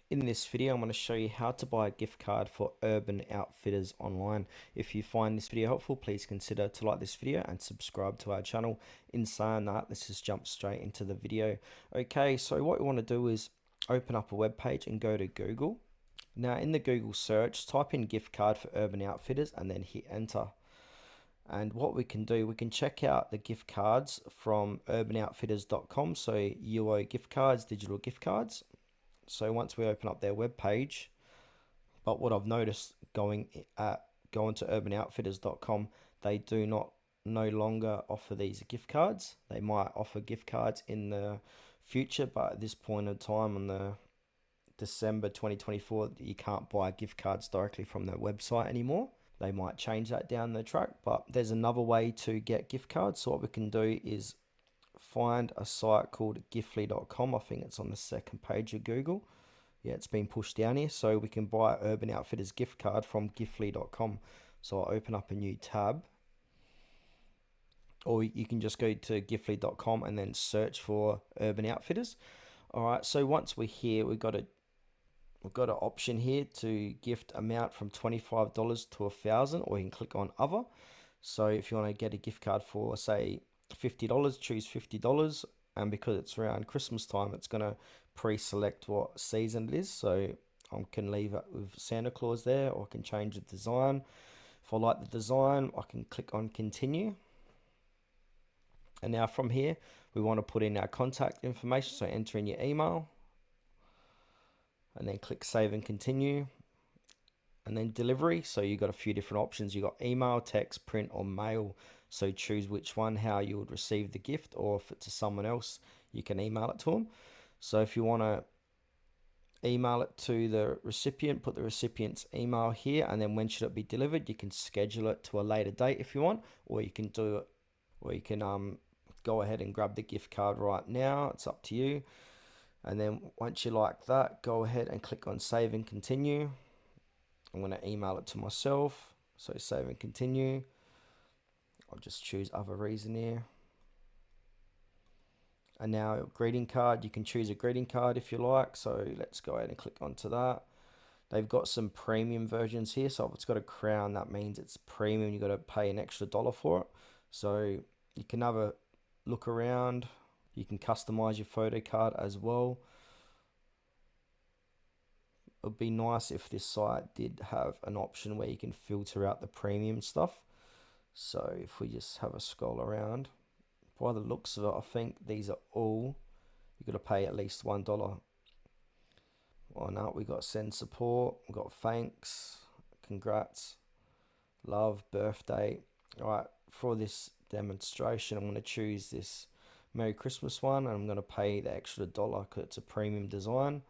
In this video, I'm going to show you how to buy a gift card for Urban Outfitters online. If you find this video helpful, please consider to like this video and subscribe to our channel. In saying that, let's just jump straight into the video. Okay, so what we want to do is open up a web page and go to Google. Now in the Google search, type in gift card for Urban Outfitters and then hit enter. And what we can do, we can check out the gift cards from urbanoutfitters.com, so UO gift cards, digital gift cards. So once we open up their web page, but what I've noticed going to urbanoutfitters.com, they do not no longer offer these gift cards. They might offer gift cards in the future, but at this point in time on the December 2024, you can't buy gift cards directly from their website anymore. They might change that down the track, but there's another way to get gift cards. So what we can do is find a site called giftly.com. I think it's on the second page of Google. Yeah, it's been pushed down here. So we can buy Urban Outfitters gift card from giftly.com. So I'll open up a new tab. Or you can just go to giftly.com and then search for Urban Outfitters. All right, so once we're here, we've got an option here to gift amount from $25 to $1,000, or you can click on other. So if you want to get a gift card for say $50, choose $50, and because it's around Christmas time, it's going to pre-select what season it is. So I can leave it with Santa Claus there, or I can change the design. If I like the design, I can click on continue. And now from here, we want to put in our contact information, so enter in your email and then click save and continue. And then delivery, so you've got a few different options. You've got email, text, print, or mail. So choose which one, how you would receive the gift, or if it's to someone else, you can email it to them. So if you want to email it to the recipient, put the recipient's email here, and then when should it be delivered, you can schedule it to a later date if you want, or you can do it, or you can go ahead and grab the gift card right now. It's up to you. And then once you like that, go ahead and click on save and continue. I'm going to email it to myself, so save and continue. I'll just choose other reason here. And now greeting card, you can choose a greeting card if you like. So let's go ahead and click onto that. They've got some premium versions here. So if it's got a crown, that means it's premium. You've got to pay an extra dollar for it. So you can have a look around. You can customize your photo card as well. It would be nice if this site did have an option where you can filter out the premium stuff. So if we just have a scroll around, by the looks of it, I think these are all, you've got to pay at least $1. Well, no, we got send support, we got thanks, congrats, love, birthday. All right, for this demonstration, I'm going to choose this Merry Christmas one, and I'm going to pay the extra dollar because it's a premium design.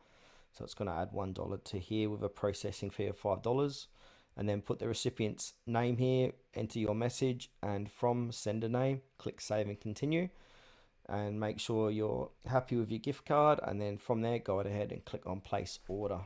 So it's going to add $1 to here with a processing fee of $5. And then put the recipient's name here, enter your message, and from sender name, click save and continue. And make sure you're happy with your gift card, and then from there, go ahead and click on place order.